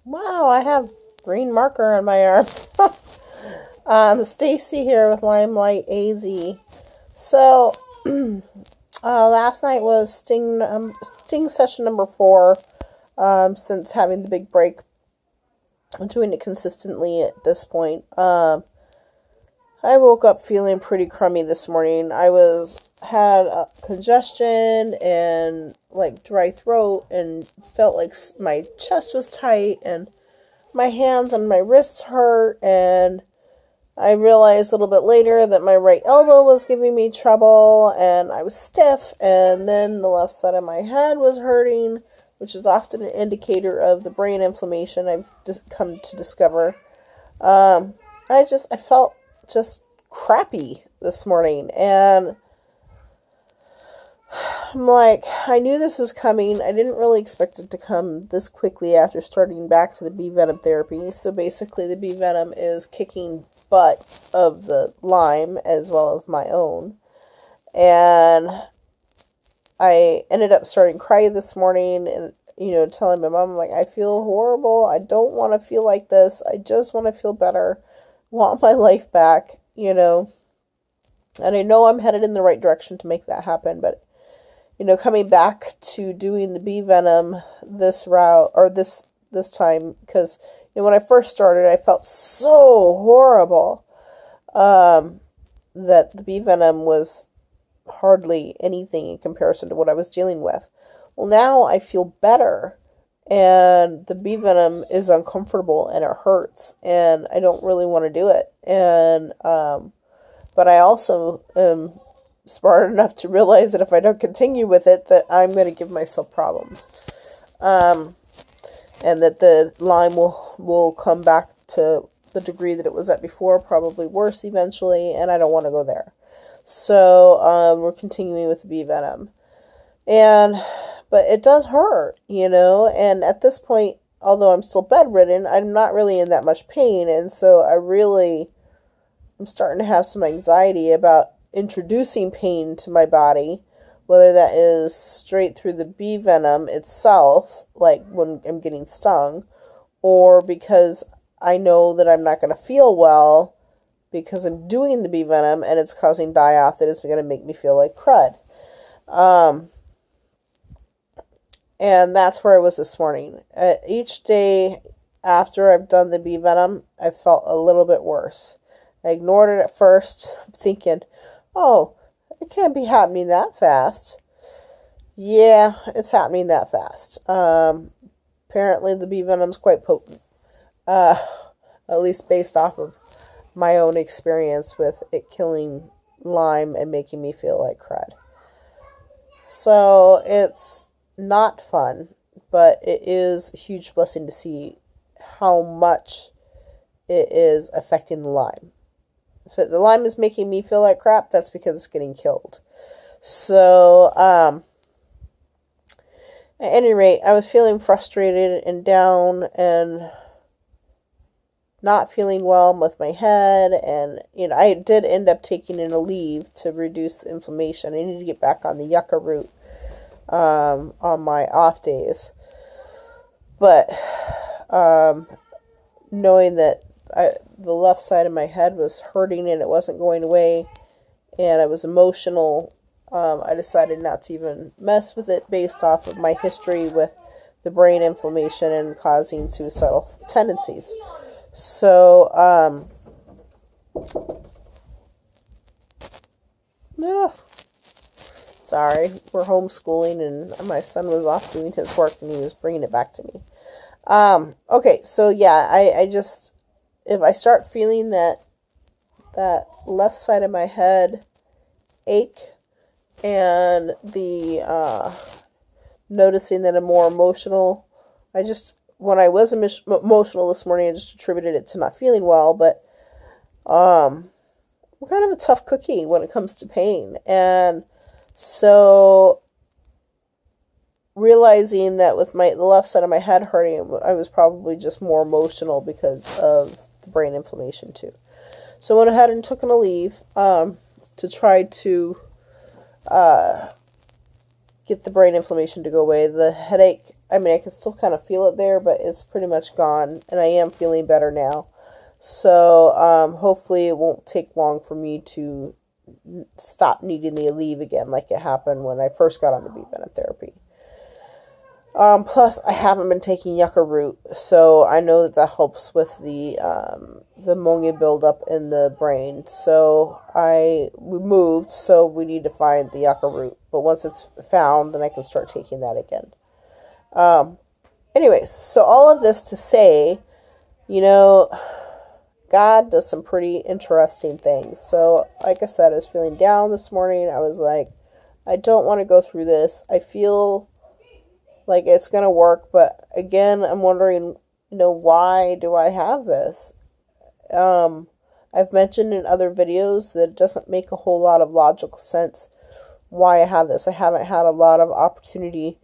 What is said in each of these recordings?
Wow, I have green marker on my arm. Stacy here with Limelight AZ. So, last night was Sting session number 4. Since having the big break, I'm doing it consistently at this point. I woke up feeling pretty crummy this morning. Had congestion and like dry throat, and felt like my chest was tight, and my hands and my wrists hurt, and I realized a little bit later that my right elbow was giving me trouble, and I was stiff, and then the left side of my head was hurting, which is often an indicator of the brain inflammation I've come to discover. I felt just crappy this morning, and I'm like, I knew this was coming. I didn't really expect it to come this quickly after starting back to the bee venom therapy. So basically, the bee venom is kicking butt of the Lyme as well as my own. And I ended up starting crying this morning and, telling my mom, like, I feel horrible. I don't want to feel like this. I just want to feel better. Want my life back, And I know I'm headed in the right direction to make that happen, but coming back to doing the bee venom this route or this time, because when I first started, I felt so horrible that the bee venom was hardly anything in comparison to what I was dealing with. Well, now I feel better, and the bee venom is uncomfortable and it hurts, and I don't really want to do it. And but I also am smart enough to realize that if I don't continue with it, that I'm going to give myself problems. And that the Lyme will come back to the degree that it was at before, probably worse eventually, and I don't want to go there. So we're continuing with the bee venom. But it does hurt, and at this point, although I'm still bedridden, I'm not really in that much pain, and so I'm starting to have some anxiety about introducing pain to my body, whether that is straight through the bee venom itself, like when I'm getting stung, or because I know that I'm not going to feel well because I'm doing the bee venom and it's causing die-off that is going to make me feel like crud. And that's where I was this morning. Each day after I've done the bee venom, I felt a little bit worse. I ignored it at first, thinking, oh, it can't be happening that fast. Yeah, it's happening that fast. Apparently the bee venom's quite potent. At least based off of my own experience with it killing Lyme and making me feel like crud. So it's not fun, but it is a huge blessing to see how much it is affecting the Lyme. If the Lyme is making me feel like crap, that's because it's getting killed. So, at any rate, I was feeling frustrated and down and not feeling well with my head. And, I did end up taking in a leave to reduce the inflammation. I need to get back on the yucca root on my off days. But knowing that the left side of my head was hurting and it wasn't going away, and I was emotional, I decided not to even mess with it based off of my history with the brain inflammation and causing suicidal tendencies. So, yeah. Sorry, we're homeschooling and my son was off doing his work and he was bringing it back to me. Okay, so yeah, I just, if I start feeling that left side of my head ache and the noticing that I'm more emotional, when I was emotional this morning, I just attributed it to not feeling well, but I'm kind of a tough cookie when it comes to pain. And so realizing that with the left side of my head hurting, I was probably just more emotional because of the brain inflammation too. So I went ahead and took a leave to try to get the brain inflammation to go away. The headache I mean, I can still kind of feel it there, but it's pretty much gone, and I am feeling better now. So, hopefully it won't take long for me to stop needing the Aleve again, like it happened when I first got on the bee venom therapy. Plus, I haven't been taking yucca root, so I know that that helps with the ammonia buildup in the brain. So we moved, so we need to find the yucca root. But once it's found, then I can start taking that again. Anyways, so all of this to say, God does some pretty interesting things. So, like I said, I was feeling down this morning. I was like, I don't want to go through this. I feel like it's going to work, but again, I'm wondering, why do I have this? I've mentioned in other videos that it doesn't make a whole lot of logical sense why I have this. I haven't had a lot of opportunity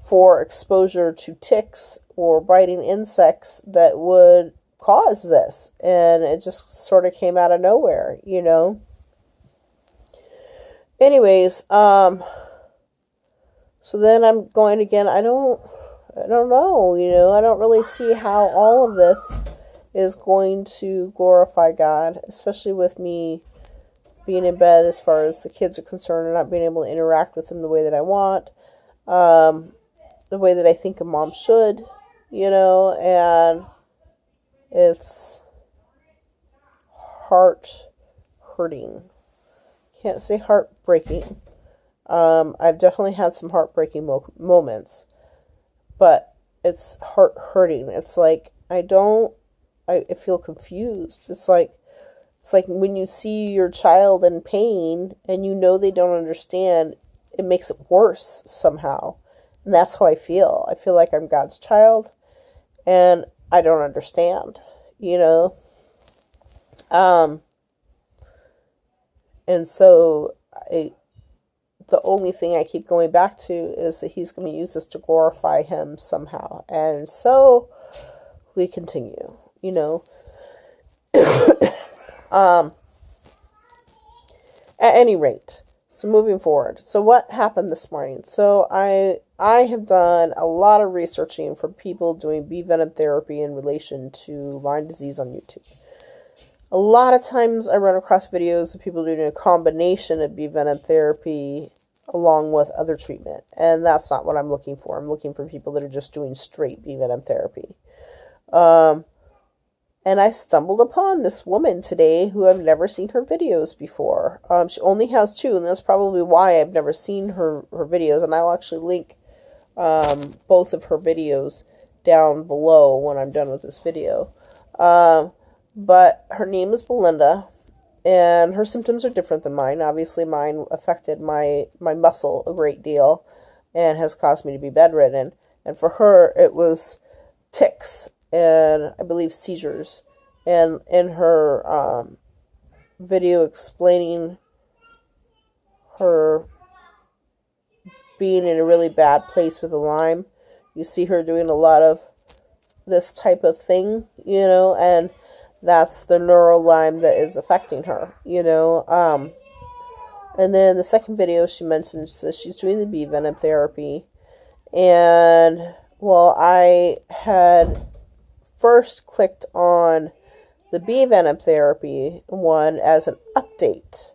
for exposure to ticks or biting insects that would cause this, and it just sort of came out of nowhere, Anyways, so then I'm going again, I don't know, I don't really see how all of this is going to glorify God, especially with me being in bed as far as the kids are concerned and not being able to interact with them the way that I want, the way that I think a mom should, and it's heart hurting. Can't say heartbreaking. I've definitely had some heartbreaking moments, but it's heart hurting. It's like I feel confused. It's like when you see your child in pain and they don't understand, it makes it worse somehow. And that's how I feel. I feel like I'm God's child and I don't understand, and so the only thing I keep going back to is that he's going to use this to glorify him somehow. And so we continue, At any rate, so moving forward. So what happened this morning? So I have done a lot of researching for people doing bee venom therapy in relation to Lyme disease on YouTube. A lot of times I run across videos of people doing a combination of bee venom therapy along with other treatment. And that's not what I'm looking for. I'm looking for people that are just doing straight bee venom therapy. And I stumbled upon this woman today who I've never seen her videos before. She only has 2, and that's probably why I've never seen her videos. And I'll actually link both of her videos down below when I'm done with this video. But her name is Belinda, and her symptoms are different than mine. Obviously, mine affected my muscle a great deal and has caused me to be bedridden. And for her, it was tics and I believe seizures. And in her video explaining her being in a really bad place with the Lyme, you see her doing a lot of this type of thing, and that's the neuro Lyme that is affecting her, and then the second video she mentions that she's doing the bee venom therapy. And, well, I had first clicked on the bee venom therapy one as an update.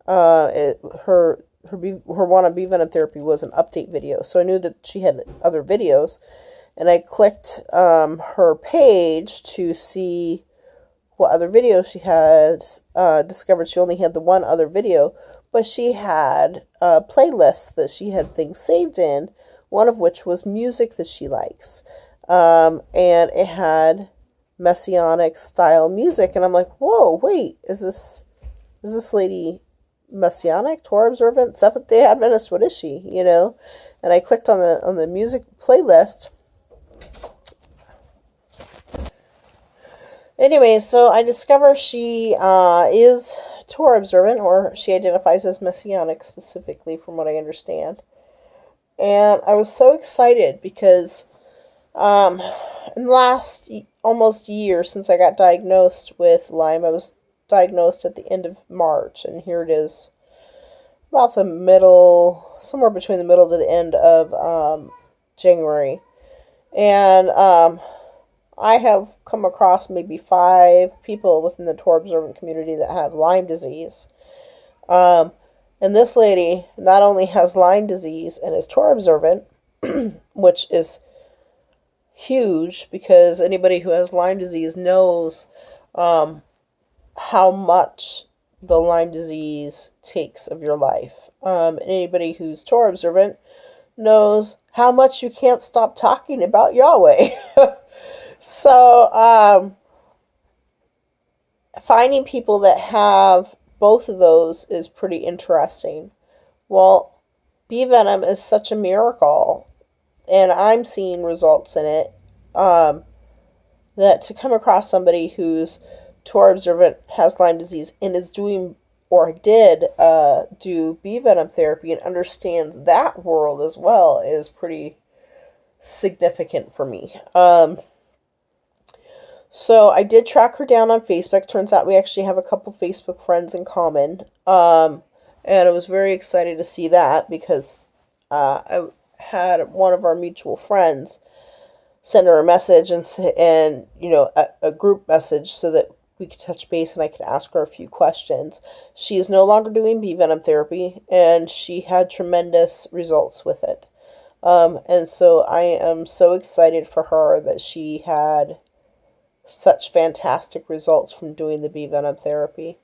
Her one on bee venom therapy was an update video, so I knew that she had other videos, and I clicked her page to see what other videos she had. Discovered she only had the one other video, but she had playlists that she had things saved in, one of which was music that she likes, and it had messianic style music, and I'm like, whoa, wait, is this lady messianic, Torah observant, Seventh-day Adventist? What is she? And I clicked on the music playlist. Anyway, so I discover she is Torah observant, or she identifies as messianic specifically, from what I understand. And I was so excited because in the last almost year since I got diagnosed with Lyme, I was diagnosed at the end of March, and here it is about the middle, somewhere between the middle to the end of January. And I have come across maybe 5 people within the tour observant community that have Lyme disease. Um, and this lady not only has Lyme disease and is tour observant, which is huge because anybody who has Lyme disease knows how much the Lyme disease takes of your life. Anybody who's tour observant knows how much you can't stop talking about Yahweh. So, finding people that have both of those is pretty interesting. Well, bee venom is such a miracle, and I'm seeing results in it, that to come across somebody who's tour observant, has Lyme disease, and is doing or did do bee venom therapy and understands that world as well is pretty significant for me. So I did track her down on Facebook. Turns out we actually have a couple Facebook friends in common. And I was very excited to see that because I had one of our mutual friends send her a message and a group message so that we could touch base and I could ask her a few questions. She is no longer doing bee venom therapy, and she had tremendous results with it. And so I am so excited for her that she had such fantastic results from doing the bee venom therapy.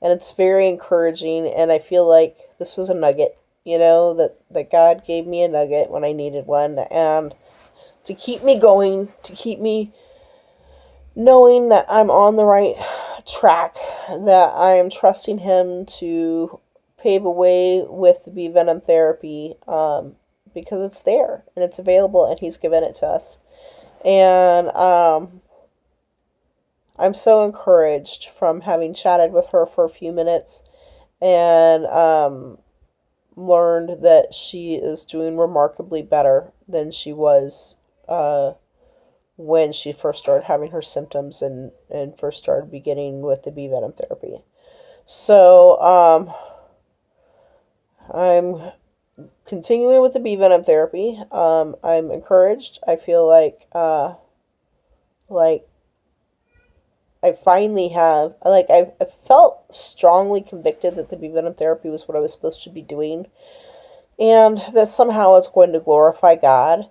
And it's very encouraging, and I feel like this was a nugget, that God gave me a nugget when I needed one, and to keep me going, to keep me knowing that I'm on the right track, that I am trusting Him to pave a way with the bee venom therapy, because it's there, and it's available, and He's given it to us. And I'm so encouraged from having chatted with her for a few minutes and learned that she is doing remarkably better than she was when she first started having her symptoms and first started beginning with the bee venom therapy. So I'm continuing with the bee venom therapy. I'm encouraged. I feel like I finally have, I felt strongly convicted that the bee venom therapy was what I was supposed to be doing, and that somehow it's going to glorify God.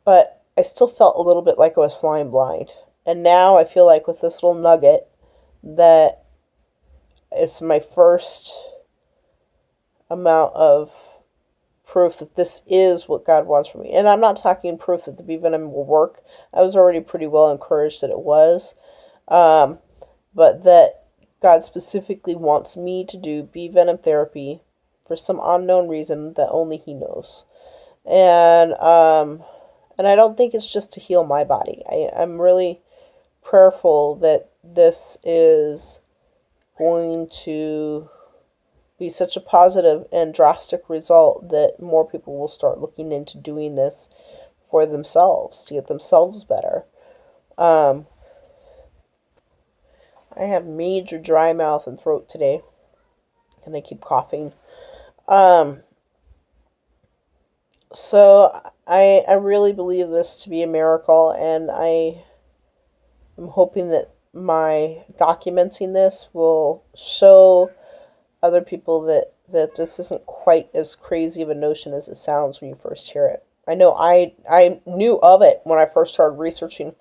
But I still felt a little bit like I was flying blind. And now I feel like with this little nugget that it's my first amount of proof that this is what God wants for me. And I'm not talking proof that the bee venom will work. I was already pretty well encouraged that it was. But that God specifically wants me to do bee venom therapy for some unknown reason that only He knows. And I don't think it's just to heal my body. I'm really prayerful that this is going to be such a positive and drastic result that more people will start looking into doing this for themselves to get themselves better. I have major dry mouth and throat today, and I keep coughing. So I really believe this to be a miracle, and I am hoping that my documenting this will show other people that this isn't quite as crazy of a notion as it sounds when you first hear it. I know I knew of it when I first started researching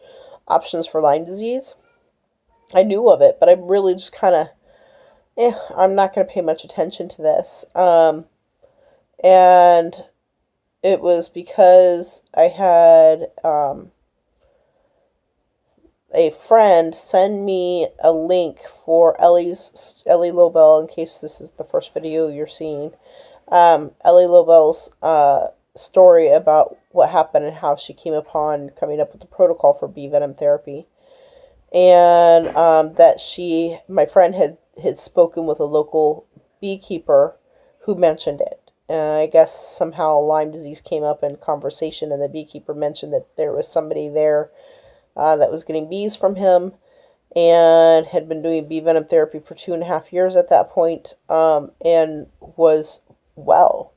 options for Lyme disease. I knew of it, but I really just kind of, I'm not going to pay much attention to this. And it was because I had a friend send me a link for Ellie Lobel, in case this is the first video you're seeing. Ellie Lobel's story about what happened and how she came upon coming up with the protocol for bee venom therapy. And that my friend had spoken with a local beekeeper who mentioned it. I guess somehow Lyme disease came up in conversation, and the beekeeper mentioned that there was somebody there that was getting bees from him and had been doing bee venom therapy for 2.5 years at that point, and was well.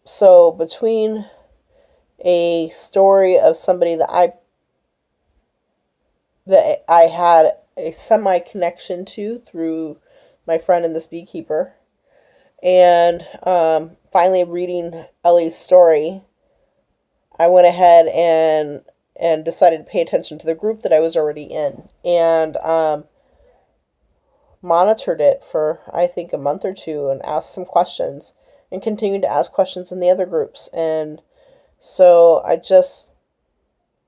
So between a story of somebody that I had a semi connection to through my friend and this beekeeper, and finally reading Ellie's story, I went ahead and decided to pay attention to the group that I was already in, and monitored it for, I think, a month or two, and asked some questions and continued to ask questions in the other groups. And so I just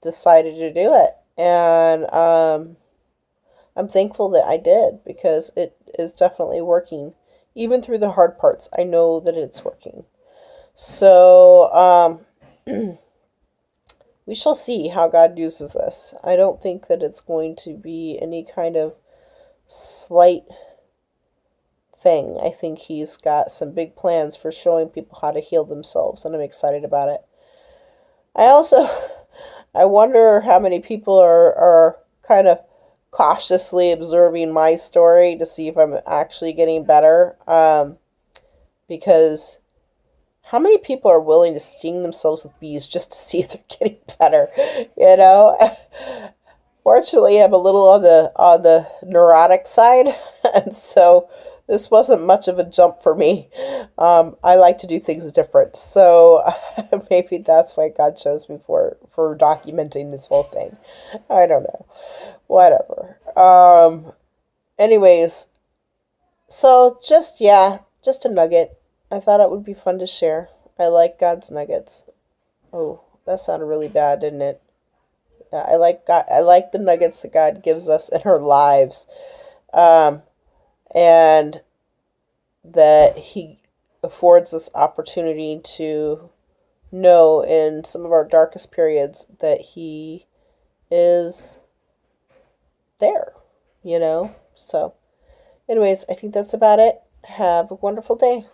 decided to do it. And I'm thankful that I did, because it is definitely working. Even through the hard parts, I know that it's working. So we shall see how God uses this. I don't think that it's going to be any kind of slight thing. I think He's got some big plans for showing people how to heal themselves, and I'm excited about it. I also, I wonder how many people are kind of cautiously observing my story to see if I'm actually getting better. Because how many people are willing to sting themselves with bees just to see if they're getting better? You know? Fortunately, I'm a little on the neurotic side, and so this wasn't much of a jump for me. I like to do things different, so maybe that's why God chose me for documenting this whole thing. I don't know, whatever. Anyways, so just a nugget. I thought it would be fun to share. I like God's nuggets. Oh, that sounded really bad, didn't it? I like God. I like the nuggets that God gives us in our lives, and that He affords us opportunity to know in some of our darkest periods that He is there. So, anyways, I think that's about it. Have a wonderful day.